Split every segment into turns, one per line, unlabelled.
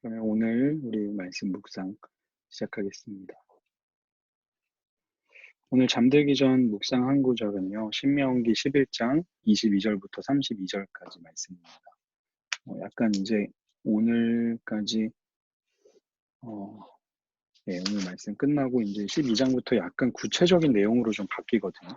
그러면 오늘 우리 말씀 묵상 시작하겠습니다. 오늘 잠들기 전 묵상 한 구절은요. 신명기 11장 22절부터 32절까지 말씀입니다. 약간 이제 오늘까지 오늘 말씀 끝나고 이제 12장부터 약간 구체적인 내용으로 좀 바뀌거든요.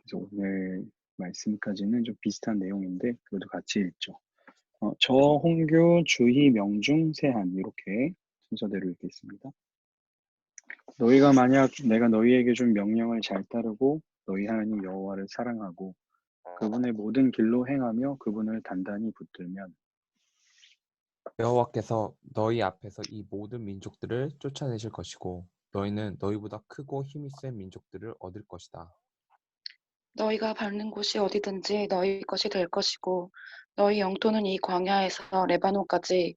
그래서 오늘 말씀까지는 좀 비슷한 내용인데 그래도 같이 읽죠. 저홍규, 주희, 명중, 세한 이렇게 순서대로 읽겠습니다. 너희가 만약 내가 너희에게 준 명령을 잘 따르고 너희 하나님 여호와를 사랑하고 그분의 모든 길로 행하며 그분을 단단히 붙들면
여호와께서 너희 앞에서 이 모든 민족들을 쫓아내실 것이고 너희는 너희보다 크고 힘이 센 민족들을 얻을 것이다.
너희가 밟는 곳이 어디든지 너희 것이 될 것이고 너희 영토는 이 광야에서 레바논까지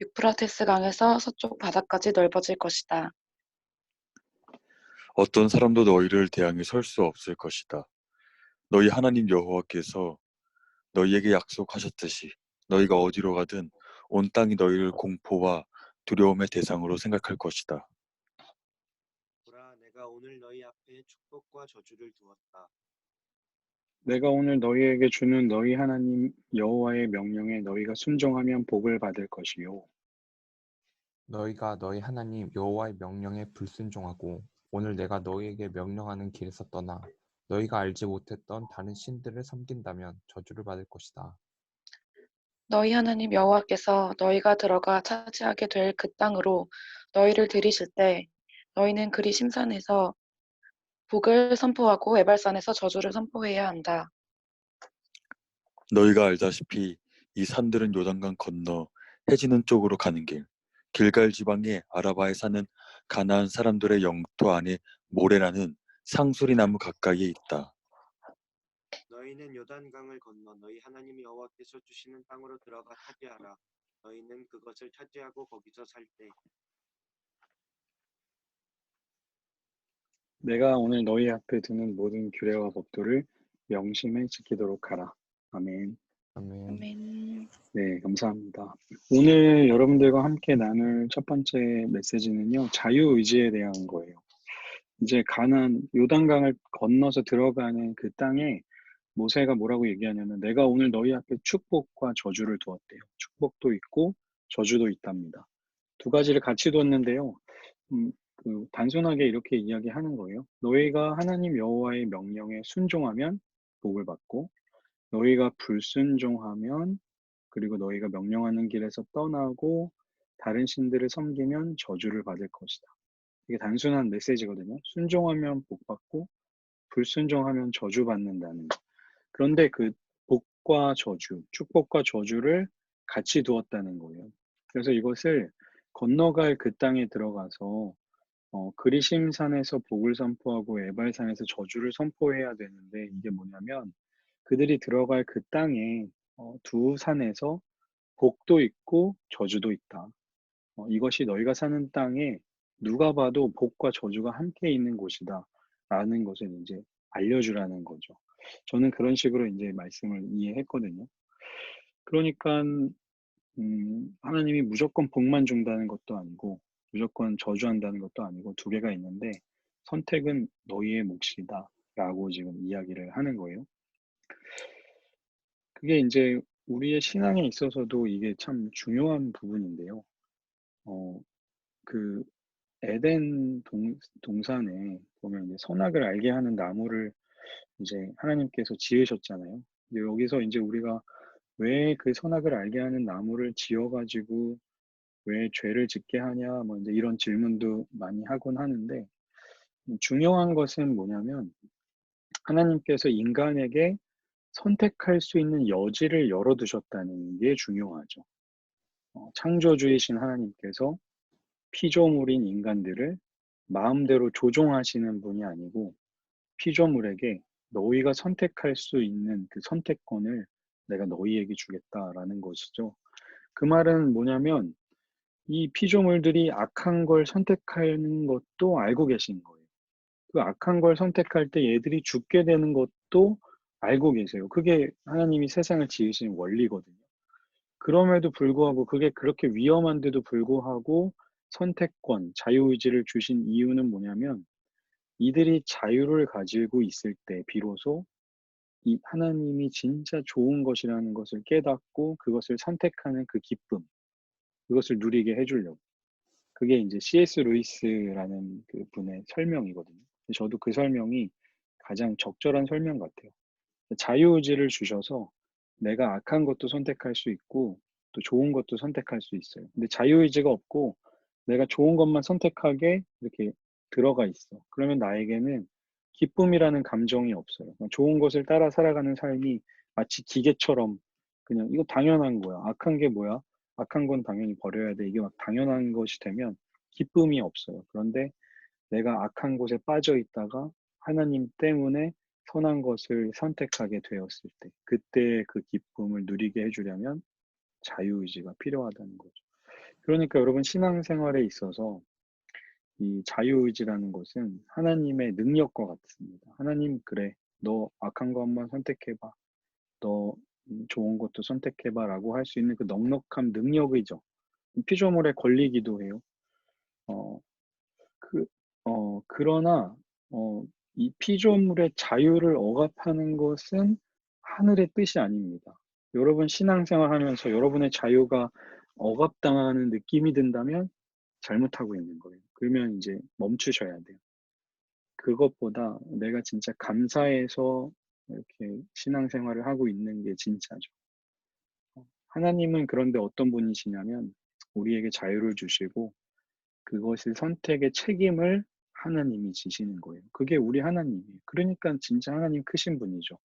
유프라테스 강에서 서쪽 바다까지 넓어질 것이다.
어떤 사람도 너희를 대항해 설 수 없을 것이다. 너희 하나님 여호와께서 너희에게 약속하셨듯이 너희가 어디로 가든 온 땅이 너희를 공포와 두려움의 대상으로 생각할 것이다.
보라, 내가 오늘 너희 앞에 축복과 저주를 두었다.
내가 오늘 너희에게 주는 너희 하나님 여호와의 명령에 너희가 순종하면 복을 받을 것이요
너희가 너희 하나님 여호와의 명령에 불순종하고 오늘 내가 너희에게 명령하는 길에서 떠나 너희가 알지 못했던 다른 신들을 섬긴다면 저주를 받을 것이다.
너희 하나님 여호와께서 너희가 들어가 차지하게 될 그 땅으로 너희를 들이실 때 너희는 그리심산에서 복을 선포하고 에발산에서 저주를 선포해야 한다.
너희가 알다시피 이 산들은 요단강 건너 해지는 쪽으로 가는 길, 길갈 지방의 아라바에 사는 가나안 사람들의 영토 안에 모레라는 상수리 나무 가까이에 있다.
너희는 요단강을 건너 너희 하나님 여호와께서 주시는 땅으로 들어가 차지하라. 너희는 그것을 차지하고 거기서 살 때
내가 오늘 너희 앞에 두는 모든 규례와 법도를 명심해 지키도록 하라. 아멘.
아멘.
아멘.
네, 감사합니다. 오늘 여러분들과 함께 나눌 첫 번째 메시지는요, 자유의지에 대한 거예요. 이제 가나안 요단강을 건너서 들어가는 그 땅에 모세가 뭐라고 얘기하냐면 내가 오늘 너희 앞에 축복과 저주를 두었대요. 축복도 있고 저주도 있답니다. 두 가지를 같이 두었는데요. 단순하게 이렇게 이야기하는 거예요. 너희가 하나님 여호와의 명령에 순종하면 복을 받고 너희가 불순종하면 그리고 너희가 명령하는 길에서 떠나고 다른 신들을 섬기면 저주를 받을 것이다. 이게 단순한 메시지거든요. 순종하면 복 받고 불순종하면 저주 받는다는 거. 그런데 그 복과 저주, 축복과 저주를 같이 두었다는 거예요. 그래서 이것을 건너갈 그 땅에 들어가서 그리심산에서 복을 선포하고 에발산에서 저주를 선포해야 되는데 이게 뭐냐면 그들이 들어갈 그 땅에 두 산에서 복도 있고 저주도 있다. 이것이 너희가 사는 땅에 누가 봐도 복과 저주가 함께 있는 곳이다. 라는 것을 이제 알려주라는 거죠. 저는 그런 식으로 이제 말씀을 이해했거든요. 그러니까, 하나님이 무조건 복만 준다는 것도 아니고, 무조건 저주한다는 것도 아니고, 두 개가 있는데, 선택은 너희의 몫이다. 라고 지금 이야기를 하는 거예요. 그게 이제 우리의 신앙에 있어서도 이게 참 중요한 부분인데요. 어, 그 에덴 동산에 보면 이제 선악을 알게 하는 나무를 이제 하나님께서 지으셨잖아요. 근데 여기서 이제 우리가 왜 그 선악을 알게 하는 나무를 지어가지고 왜 죄를 짓게 하냐, 뭐 이제 이런 질문도 많이 하곤 하는데 중요한 것은 뭐냐면 하나님께서 인간에게 선택할 수 있는 여지를 열어두셨다는 게 중요하죠. 창조주이신 하나님께서 피조물인 인간들을 마음대로 조종하시는 분이 아니고 피조물에게 너희가 선택할 수 있는 그 선택권을 내가 너희에게 주겠다라는 것이죠. 그 말은 뭐냐면 이 피조물들이 악한 걸 선택하는 것도 알고 계신 거예요. 그 악한 걸 선택할 때 얘들이 죽게 되는 것도 알고 계세요. 그게 하나님이 세상을 지으신 원리거든요. 그럼에도 불구하고 그게 그렇게 위험한데도 불구하고 선택권, 자유의지를 주신 이유는 뭐냐면 이들이 자유를 가지고 있을 때 비로소 이 하나님이 진짜 좋은 것이라는 것을 깨닫고 그것을 선택하는 그 기쁨, 그것을 누리게 해주려고. 그게 이제 C.S. 루이스라는 그 분의 설명이거든요. 저도 그 설명이 가장 적절한 설명 같아요. 자유의지를 주셔서 내가 악한 것도 선택할 수 있고 또 좋은 것도 선택할 수 있어요. 근데 자유의지가 없고 내가 좋은 것만 선택하게 이렇게 들어가 있어. 그러면 나에게는 기쁨이라는 감정이 없어요. 그냥 좋은 것을 따라 살아가는 삶이 마치 기계처럼 그냥 이거 당연한 거야. 악한 게 뭐야? 악한 건 당연히 버려야 돼. 이게 막 당연한 것이 되면 기쁨이 없어요. 그런데 내가 악한 곳에 빠져 있다가 하나님 때문에 선한 것을 선택하게 되었을 때, 그때 그 기쁨을 누리게 해주려면 자유의지가 필요하다는 거죠. 그러니까 여러분 신앙생활에 있어서 이 자유의지라는 것은 하나님의 능력과 같습니다. 하나님 그래, 너 악한 거 한번 선택해봐. 너 좋은 것도 선택해봐 라고 할 수 있는 그 넉넉한 능력이죠. 피조물의 권리기도 해요. 어, 그, 그러나, 이 피조물의 자유를 억압하는 것은 하늘의 뜻이 아닙니다. 여러분 신앙생활 하면서 여러분의 자유가 억압당하는 느낌이 든다면 잘못하고 있는 거예요. 그러면 이제 멈추셔야 돼요. 그것보다 내가 진짜 감사해서 이렇게 신앙생활을 하고 있는 게 진짜죠. 하나님은 그런데 어떤 분이시냐면 우리에게 자유를 주시고 그것을 선택의 책임을 하나님이 지시는 거예요. 그게 우리 하나님이에요. 그러니까 진짜 하나님 크신 분이죠.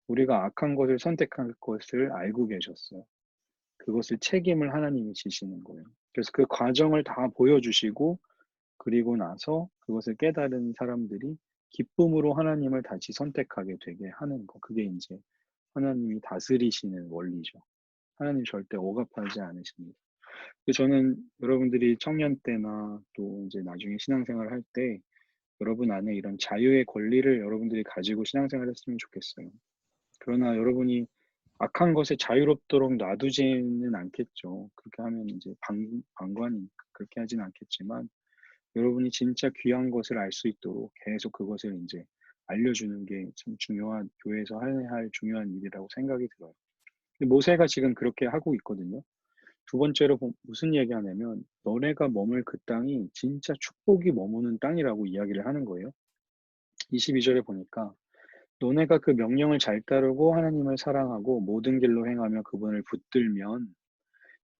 우리가 악한 것을 선택할 것을 알고 계셨어요. 그것을 책임을 하나님이 지시는 거예요. 그래서 그 과정을 다 보여주시고 그리고 나서 그것을 깨달은 사람들이 기쁨으로 하나님을 다시 선택하게 되게 하는 거. 그게 이제 하나님이 다스리시는 원리죠. 하나님 절대 억압하지 않으십니다. 저는 여러분들이 청년 때나 또 이제 나중에 신앙생활을 할 때 여러분 안에 이런 자유의 권리를 여러분들이 가지고 신앙생활을 했으면 좋겠어요. 그러나 여러분이 악한 것에 자유롭도록 놔두지는 않겠죠. 그렇게 하면 이제 방관이 그렇게 하진 않겠지만 여러분이 진짜 귀한 것을 알 수 있도록 계속 그것을 이제 알려주는 게 참 중요한 교회에서 해야 할 중요한 일이라고 생각이 들어요. 근데 모세가 지금 그렇게 하고 있거든요. 두 번째로 무슨 얘기하냐면 너네가 머물 그 땅이 진짜 축복이 머무는 땅이라고 이야기를 하는 거예요. 22절에 보니까 너네가 그 명령을 잘 따르고 하나님을 사랑하고 모든 길로 행하며 그분을 붙들면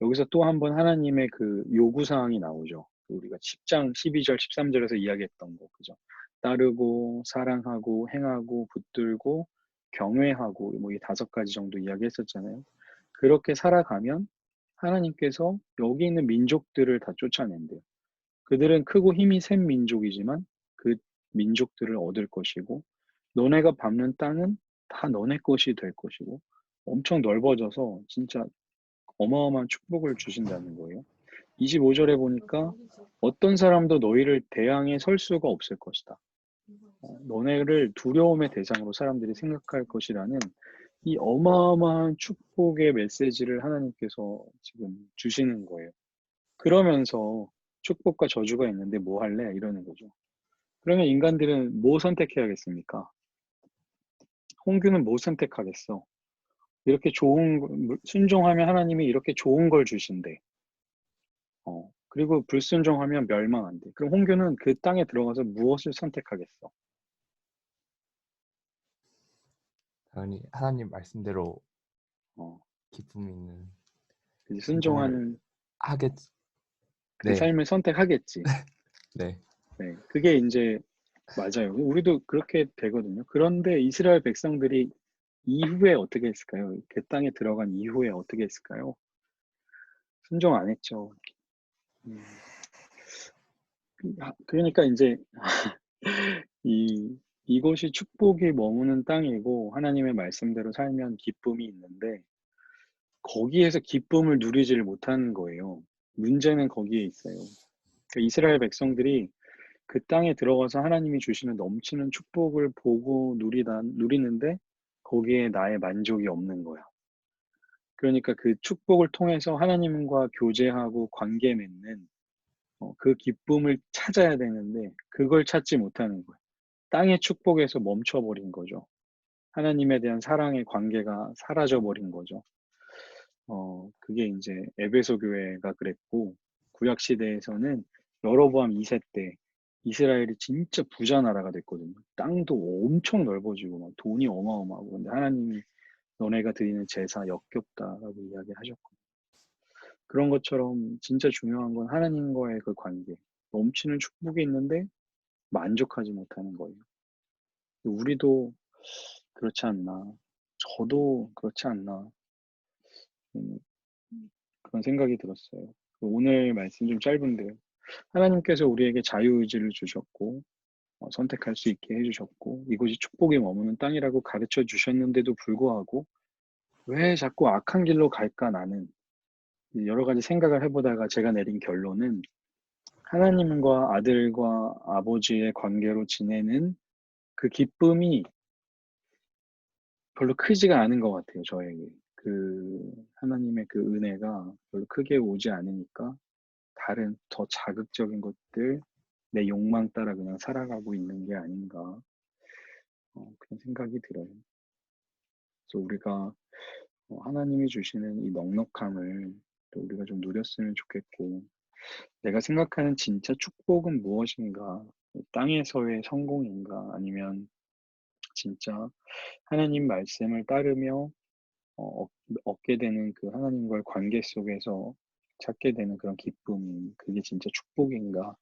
여기서 또 한 번 하나님의 그 요구사항이 나오죠. 우리가 10장 12절 13절에서 이야기했던 거 그죠. 따르고 사랑하고 행하고 붙들고 경외하고 뭐 이 5가지 정도 이야기했었잖아요. 그렇게 살아가면 하나님께서 여기 있는 민족들을 다 쫓아낸대요. 그들은 크고 힘이 센 민족이지만 그 민족들을 얻을 것이고 너네가 밟는 땅은 다 너네 것이 될 것이고 엄청 넓어져서 진짜 어마어마한 축복을 주신다는 거예요. 25절에 보니까 어떤 사람도 너희를 대항해 설 수가 없을 것이다. 너네를 두려움의 대상으로 사람들이 생각할 것이라는 이 어마어마한 축복의 메시지를 하나님께서 지금 주시는 거예요. 그러면서 축복과 저주가 있는데 뭐 할래? 이러는 거죠. 그러면 인간들은 뭐 선택해야겠습니까? 홍규는 뭐 선택하겠어? 이렇게 순종하면 하나님이 이렇게 좋은 걸 주신대. 그리고 불순종하면 멸망한대. 그럼 홍규는 그 땅에 들어가서 무엇을 선택하겠어?
당연히 하나님 말씀대로
어,
기쁨 있는 순종을
순종하는
하겠지.
그
네,
삶을 선택하겠지.
네.
네, 그게 이제 맞아요. 우리도 그렇게 되거든요. 그런데 이스라엘 백성들이 이후에 어떻게 했을까요? 그 땅에 들어간 이후에 어떻게 했을까요? 순종 안 했죠. 음, 그러니까 이제 이곳이 축복이 머무는 땅이고 하나님의 말씀대로 살면 기쁨이 있는데 거기에서 기쁨을 누리지를 못하는 거예요. 문제는 거기에 있어요. 그러니까 이스라엘 백성들이 그 땅에 들어가서 하나님이 주시는 넘치는 축복을 보고 누리는데 거기에 나의 만족이 없는 거야. 그러니까 그 축복을 통해서 하나님과 교제하고 관계 맺는 그 기쁨을 찾아야 되는데 그걸 찾지 못하는 거예요. 땅의 축복에서 멈춰버린 거죠. 하나님에 대한 사랑의 관계가 사라져버린 거죠. 그게 이제 에베소 교회가 그랬고, 구약 시대에서는 여로보암 2세 때 이스라엘이 진짜 부자 나라가 됐거든요. 땅도 엄청 넓어지고 막 돈이 어마어마하고. 근데 하나님이 너네가 드리는 제사 역겹다라고 이야기하셨고, 그런 것처럼 진짜 중요한 건 하나님과의 그 관계. 넘치는 축복이 있는데 만족하지 못하는 거예요. 우리도 그렇지 않나. 저도 그렇지 않나. 음, 그런 생각이 들었어요. 오늘 말씀 좀 짧은데요. 하나님께서 우리에게 자유의지를 주셨고, 선택할 수 있게 해주셨고, 이곳이 축복이 머무는 땅이라고 가르쳐 주셨는데도 불구하고, 왜 자꾸 악한 길로 갈까 나는 여러 가지 생각을 해보다가 제가 내린 결론은 하나님과 아들과 아버지의 관계로 지내는 그 기쁨이 별로 크지가 않은 것 같아요, 저에게. 하나님의 그 은혜가 별로 크게 오지 않으니까 다른 더 자극적인 것들, 내 욕망 따라 그냥 살아가고 있는 게 아닌가, 그런 생각이 들어요. 그래서 우리가 하나님이 주시는 이 넉넉함을 또 우리가 좀 누렸으면 좋겠고, 내가 생각하는 진짜 축복은 무엇인가? 땅에서의 성공인가? 아니면 진짜 하나님 말씀을 따르며 얻게 되는 그 하나님과의 관계 속에서 찾게 되는 그런 기쁨이 그게 진짜 축복인가?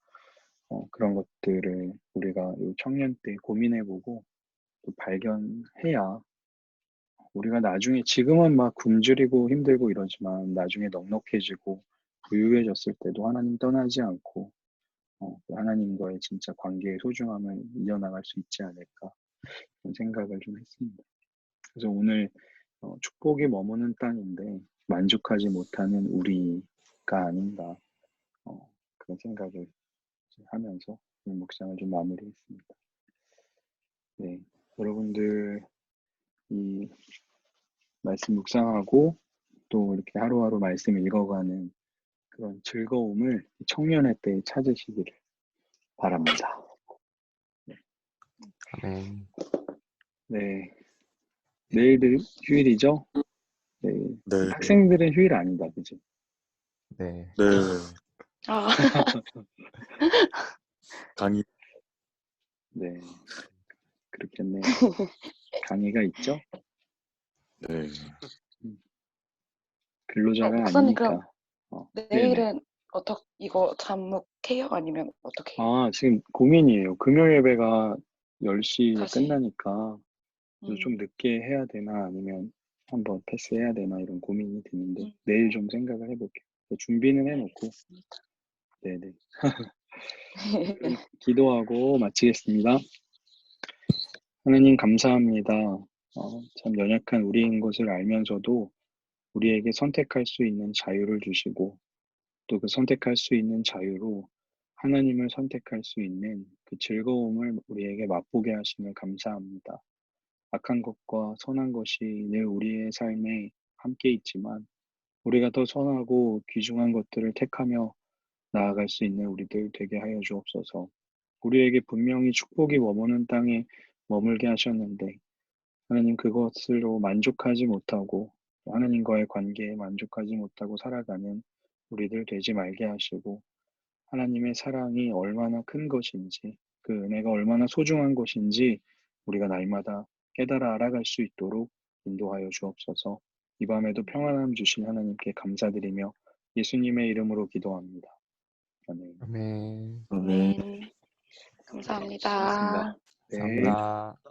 그런 것들을 우리가 이 청년 때 고민해보고 또 발견해야 우리가 나중에 지금은 막 굶주리고 힘들고 이러지만 나중에 넉넉해지고 부유해졌을 때도 하나님 떠나지 않고 그 하나님과의 진짜 관계의 소중함을 이어나갈 수 있지 않을까 그런 생각을 좀 했습니다. 그래서 오늘 축복이 머무는 땅인데 만족하지 못하는 우리가 아닌가 그런 생각을 하면서 오늘 묵상을 좀 마무리했습니다. 네, 여러분들 이 말씀 묵상하고 또 이렇게 하루하루 말씀 읽어가는 그런 즐거움을 청년의 때에 찾으시기를 바랍니다.
아멘.
네, 내일도 휴일이죠? 네,
네,
학생들은 휴일 아니다, 그지?
네.
네.
아,
강의,
네, 그렇겠네요. 강의가 있죠?
네.
근로자가
목사님 그럼
아니니까. 네네.
내일은 이거 잠묵해요? 아니면 어떻게 해요?
지금 고민이에요. 금요 예배가 10시에
다시.
끝나니까 그래서 좀
음,
늦게 해야 되나 아니면 한번 패스해야 되나 이런 고민이 드는데
음.
내일 좀 생각을 해볼게요. 준비는 해놓고
알겠습니다.
네네. 기도하고 마치겠습니다. 하나님 감사합니다. 참 연약한 우리인 것을 알면서도 우리에게 선택할 수 있는 자유를 주시고 또 그 선택할 수 있는 자유로 하나님을 선택할 수 있는 그 즐거움을 우리에게 맛보게 하심을 감사합니다. 악한 것과 선한 것이 늘 우리의 삶에 함께 있지만 우리가 더 선하고 귀중한 것들을 택하며 나아갈 수 있는 우리들 되게 하여 주옵소서. 우리에게 분명히 축복이 머무는 땅에 머물게 하셨는데 하나님 그것으로 만족하지 못하고 하나님과의 관계에 만족하지 못하고 살아가는 우리들 되지 말게 하시고 하나님의 사랑이 얼마나 큰 것인지 그 은혜가 얼마나 소중한 것인지 우리가 날마다 깨달아 알아갈 수 있도록 인도하여 주옵소서. 이 밤에도 평안함 주신 하나님께 감사드리며 예수님의 이름으로 기도합니다. 아멘.
아멘.
네.
감사합니다.
고맙습니다. 네.
감사합니다.